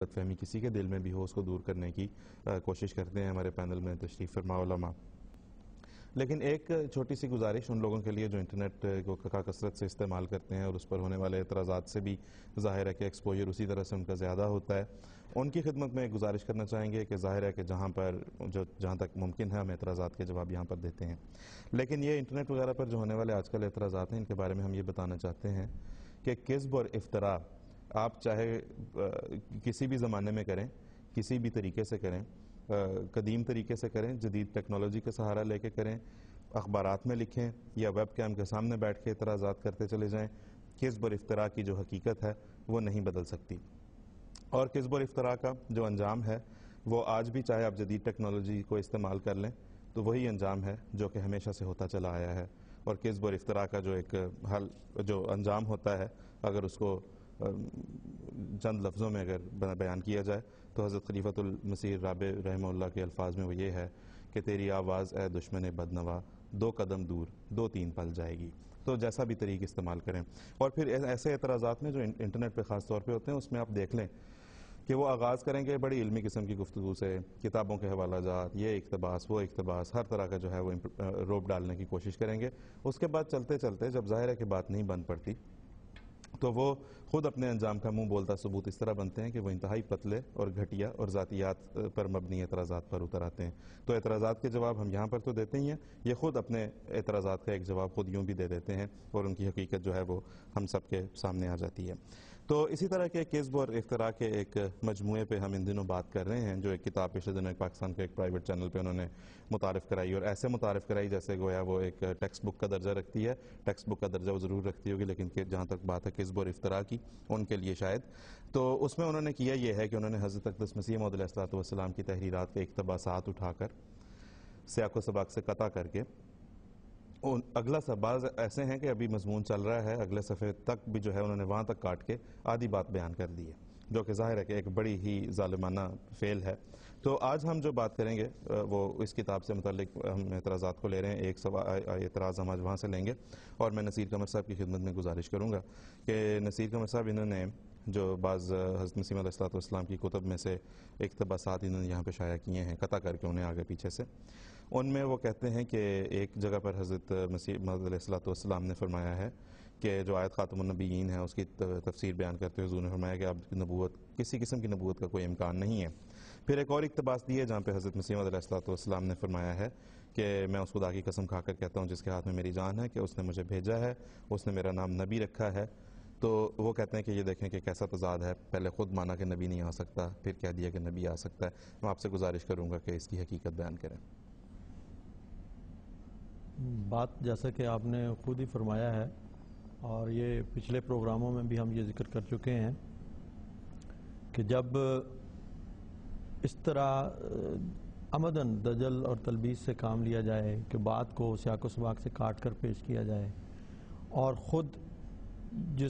غلط فہمی کسی کے دل میں بھی ہو اس کو دور کرنے کی کوشش کرتے ہیں ہمارے پینل میں تشریف فرما علماء. لیکن ایک چھوٹی سی گزارش ان لوگوں کے لیے جو انٹرنیٹ کو کثرت سے استعمال کرتے ہیں اور اس پر ہونے والے اعتراضات سے بھی ظاہر ہے کہ ایکسپوجر اسی طرح سے ان کا زیادہ ہوتا ہے. ان کی خدمت میں ایک گزارش کرنا چاہیں گے کہ ظاہر ہے کہ جہاں تک ممکن ہے ہم اعتراضات کے جواب یہاں پر دیتے ہیں. لیکن یہ انٹرنیٹ وغیرہ پر جو ہونے والے آج کل اعتراضات ہیں ان کے بارے میں ہم یہ بتانا چاہتے ہیں کہ کذب اور افتراء آپ چاہے کسی بھی زمانے میں کریں، کسی بھی طریقے سے کریں، قدیم طریقے سے کریں، جدید ٹیکنالوجی کا سہارا لے کے کریں، اخبارات میں لکھیں یا ویب کیم کے سامنے بیٹھ کے اعتراضات کرتے چلے جائیں، کذب اور افتراء کی جو حقیقت ہے وہ نہیں بدل سکتی. اور کذب اور افتراء کا جو انجام ہے وہ آج بھی چاہے آپ جدید ٹیکنالوجی کو استعمال کر لیں تو وہی انجام ہے جو کہ ہمیشہ سے ہوتا چلا آیا ہے. اور کذب اور افتراء کا جو ایک جو انجام ہوتا ہے اگر اس کو چند لفظوں میں اگر بیان کیا جائے تو حضرت خلیفۃ المسیح رابع رحمہ اللہ کے الفاظ میں وہ یہ ہے کہ تیری آواز اے دشمن بدنوا 2 قدم دور 2-3 پل جائے گی. تو جیسا بھی طریق استعمال کریں. اور پھر ایسے اعتراضات میں جو انٹرنیٹ پہ خاص طور پہ ہوتے ہیں اس میں آپ دیکھ لیں کہ وہ آغاز کریں گے بڑی علمی قسم کی گفتگو سے، کتابوں کے حوالہ جات، یہ اقتباس وہ اقتباس، ہر طرح کا جو ہے وہ روپ ڈالنے کی کوشش کریں گے. اس کے بعد چلتے چلتے جب ظاہر ہے کہ بات نہیں بن پڑتی تو وہ خود اپنے انجام کا منہ بولتا ثبوت اس طرح بنتے ہیں کہ وہ انتہائی پتلے اور گھٹیا اور ذاتیات پر مبنی اعتراضات پر اتر آتے ہیں. تو اعتراضات کے جواب ہم یہاں پر تو دیتے ہی ہیں، یہ خود اپنے اعتراضات کا ایک جواب خود یوں بھی دے دیتے ہیں اور ان کی حقیقت جو ہے وہ ہم سب کے سامنے آ جاتی ہے. تو اسی طرح کے کذب اور افتراء کے ایک مجموعے پہ ہم ان دنوں بات کر رہے ہیں جو ایک کتاب پچھلے دنوں پاکستان کے ایک پرائیویٹ چینل پہ انہوں نے متعارف کرائی، اور ایسے متعارف کرائی جیسے گویا وہ ایک ٹیکسٹ بک کا درجہ رکھتی ہے. ٹیکسٹ بک کا درجہ وہ ضرور رکھتی ہوگی لیکن جہاں تک بات ہے کذب اور افتراء کی ان کے لیے شاید، تو اس میں انہوں نے کیا یہ ہے کہ انہوں نے حضرت اقدس مسیح موعود علیہ السلام کی تحریرات کے اقتباسات اٹھا کر سیاق و سباق سے قطع کر کے اگلا بعض ایسے ہیں کہ ابھی مضمون چل رہا ہے اگلے صفحے تک بھی جو ہے انہوں نے وہاں تک کاٹ کے آدھی بات بیان کر دی ہے، جو کہ ظاہر ہے کہ ایک بڑی ہی ظالمانہ فعل ہے. تو آج ہم جو بات کریں گے وہ اس کتاب سے متعلق ہم اعتراضات کو لے رہے ہیں. ایک اعتراض ہم آج وہاں سے لیں گے اور میں نصیر قمر صاحب کی خدمت میں گزارش کروں گا کہ نصیر قمر صاحب انہوں نے جو بعض حضرت مسیح علیہ السلام کی کتب میں سے اقتباسات انہوں نے یہاں پہ شائع کیے ہیں قطع کر کے انہیں آگے پیچھے سے، ان میں وہ کہتے ہیں کہ ایک جگہ پر حضرت مسیح موعود علیہ السلام نے فرمایا ہے کہ جو آیت خاتم النبیین ہے اس کی تفسیر بیان کرتے ہوئے حضور نے فرمایا کہ اب نبوت کسی قسم کی نبوت کا کوئی امکان نہیں ہے. پھر ایک اور اقتباس دی ہے جہاں پہ حضرت مسیح موعود علیہ السلام نے فرمایا ہے کہ میں اس خدا کی قسم کھا کر کہتا ہوں جس کے ہاتھ میں میری جان ہے کہ اس نے مجھے بھیجا ہے، اس نے میرا نام نبی رکھا ہے. تو وہ کہتے ہیں کہ یہ دیکھیں کہ کیسا تضاد ہے، پہلے خود مانا کہ نبی نہیں آ سکتا، پھر کہہ دیا کہ نبی آ سکتا ہے. میں آپ سے گزارش کروں گا کہ اس کی حقیقت بیان کریں. بات جیسا کہ آپ نے خود ہی فرمایا ہے اور یہ پچھلے پروگراموں میں بھی ہم یہ ذکر کر چکے ہیں کہ جب اس طرح عمدن دجل اور تلبیس سے کام لیا جائے کہ بات کو سیاق و سباق سے کاٹ کر پیش کیا جائے اور خود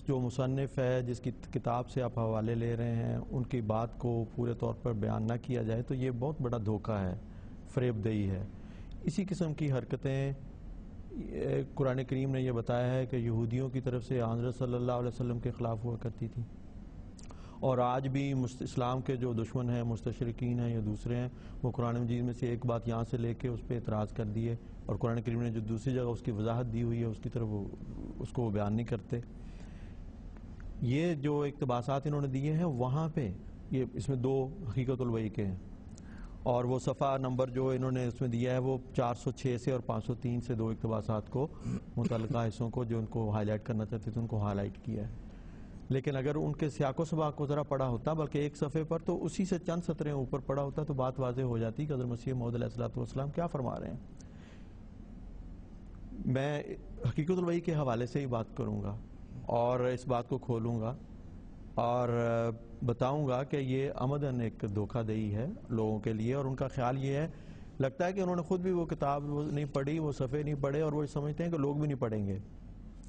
جو مصنف ہے جس کی کتاب سے آپ حوالے لے رہے ہیں ان کی بات کو پورے طور پر بیان نہ کیا جائے تو یہ بہت بڑا دھوکہ ہے، فریب دہی ہے. اسی قسم کی حرکتیں قرآن کریم نے یہ بتایا ہے کہ یہودیوں کی طرف سے حضرت صلی اللہ علیہ وسلم کے خلاف ہوا کرتی تھی، اور آج بھی اسلام کے جو دشمن ہیں، مستشرقین ہیں یا دوسرے ہیں، وہ قرآن مجید میں سے ایک بات یہاں سے لے کے اس پہ اعتراض کر دیے اور قرآن کریم نے جو دوسری جگہ اس کی وضاحت دی ہوئی ہے اس کی طرف اس کو وہ بیان نہیں کرتے. یہ جو اقتباسات انہوں نے دیے ہیں وہاں پہ یہ اس میں 2 حقیقت الوحی کے ہیں اور وہ صفحہ نمبر جو انہوں نے اس میں دیا ہے وہ 406 سے اور 503 سے 2 اقتباسات کو متعلقہ حصوں کو جو ان کو ہائی لائٹ کرنا چاہتے تھے ان کو ہائی لائٹ کیا ہے. لیکن اگر ان کے سیاق و سباق کو ذرا پڑھا ہوتا بلکہ ایک صفحے پر تو اسی سے چند سطریں اوپر پڑھا ہوتا تو بات واضح ہو جاتی کہ حضرت مسیح موعود علیہ السلام کیا فرما رہے ہیں. میں حقیقت الوحی کے حوالے سے ہی بات کروں گا اور اس بات کو کھولوں گا اور بتاؤں گا کہ یہ عمدن ایک دھوکہ دہی ہے لوگوں کے لیے، اور ان کا خیال یہ ہے، لگتا ہے کہ انہوں نے خود بھی وہ کتاب نہیں پڑھی، وہ صفحے نہیں پڑھے اور وہ سمجھتے ہیں کہ لوگ بھی نہیں پڑھیں گے.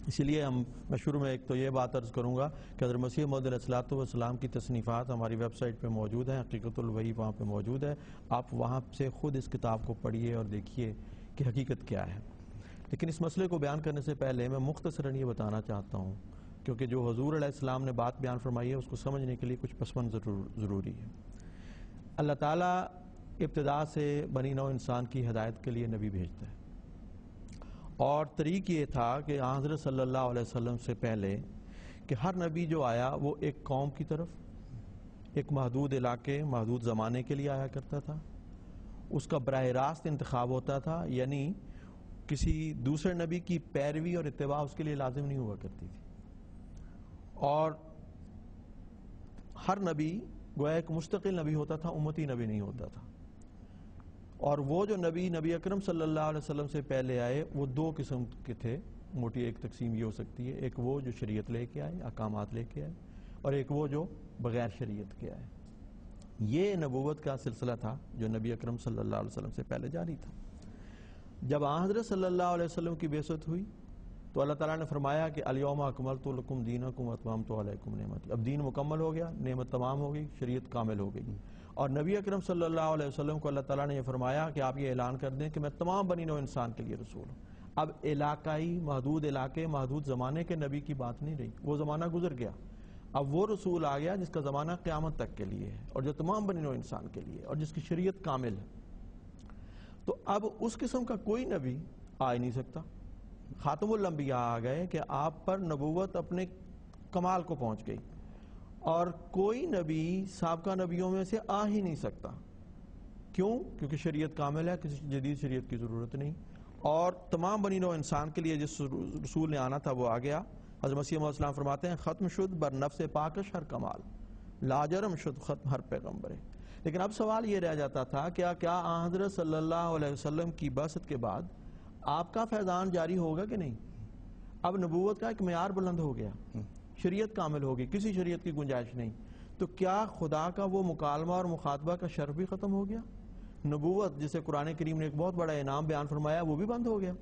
اسی لیے میں شروع میں ایک تو یہ بات عرض کروں گا کہ حضرت مسیح موعود علیہ السلام کی تصنیفات ہماری ویب سائٹ پہ موجود ہیں، حقیقت الوحی وہاں پہ موجود ہے، آپ وہاں سے خود اس کتاب کو پڑھیے اور دیکھیے کہ حقیقت کیا ہے. لیکن اس مسئلے کو بیان کرنے سے پہلے میں مختصراً یہ بتانا چاہتا ہوں کیونکہ جو حضور علیہ السلام نے بات بیان فرمائی ہے اس کو سمجھنے کے لیے کچھ پس منظر ضروری ہے۔ اللہ تعالیٰ ابتدا سے بنی نوع انسان کی ہدایت کے لیے نبی بھیجتا ہے، اور طریق یہ تھا کہ حضرت صلی اللہ علیہ وسلم سے پہلے کہ ہر نبی جو آیا وہ ایک قوم کی طرف، ایک محدود علاقے محدود زمانے کے لیے آیا کرتا تھا، اس کا براہ راست انتخاب ہوتا تھا، یعنی کسی دوسرے نبی کی پیروی اور اتباع اس کے لیے لازم نہیں ہوا کرتی تھی، اور ہر نبی گویا ایک مستقل نبی ہوتا تھا، امتی نبی نہیں ہوتا تھا۔ اور وہ جو نبی اکرم صلی اللہ علیہ وسلم سے پہلے آئے وہ دو قسم کے تھے، موٹی ایک تقسیم یہ ہو سکتی ہے، ایک وہ جو شریعت لے کے آئے، احکامات لے کے آئے، اور ایک وہ جو بغیر شریعت کے آئے۔ یہ نبوت کا سلسلہ تھا جو نبی اکرم صلی اللہ علیہ وسلم سے پہلے جاری تھا۔ جب حضرت صلی اللہ علیہ وسلم کی بعثت ہوئی تو اللہ تعالیٰ نے فرمایا کہ الیوم اکملت لکم دینکم واتممت علیکم نعمتی، اب دین مکمل ہو گیا، نعمت تمام ہو گئی، شریعت کامل ہو گئی۔ اور نبی اکرم صلی اللہ علیہ وسلم کو اللہ تعالیٰ نے یہ فرمایا کہ آپ یہ اعلان کر دیں کہ میں تمام بنی نوع انسان کے لیے رسول ہوں۔ اب علاقائی محدود علاقے محدود زمانے کے نبی کی بات نہیں رہی، وہ زمانہ گزر گیا، اب وہ رسول آ گیا جس کا زمانہ قیامت تک کے لیے ہے، اور جو تمام بنی نوع انسان کے لیے، اور جس کی شریعت کامل ہے۔ تو اب اس قسم کا کوئی نبی آ ہی نہیں سکتا۔ خاتم الانبیاء آ گئے کہ آپ پر نبوت اپنے کمال کو پہنچ گئی، اور کوئی نبی سابقہ نبیوں میں سے آ ہی نہیں سکتا۔ کیوں؟ کیونکہ شریعت کامل ہے، کسی جدید شریعت کی ضرورت نہیں، اور تمام بنی نوع انسان کے لیے جس رسول نے آنا تھا وہ آ گیا۔ حضرت مسیح علیہ السلام فرماتے ہیں ختم شد بر نفس پاکش ہر کمال، لاجرم شد ختم ہر پیغمبر۔ لیکن اب سوال یہ رہ جاتا تھا کہ کیا حضرت صلی اللہ علیہ وسلم کی بعثت کے بعد آپ کا فیضان جاری ہوگا کہ نہیں؟ اب نبوت کا ایک معیار بلند ہو گیا، شریعت کامل ہوگی، کسی شریعت کی گنجائش نہیں، تو کیا خدا کا وہ مکالمہ اور مخاطبہ کا شرف بھی ختم ہو گیا؟ نبوت جسے قرآن کریم نے ایک بہت بڑا انعام بیان فرمایا وہ بھی بند ہو گیا۔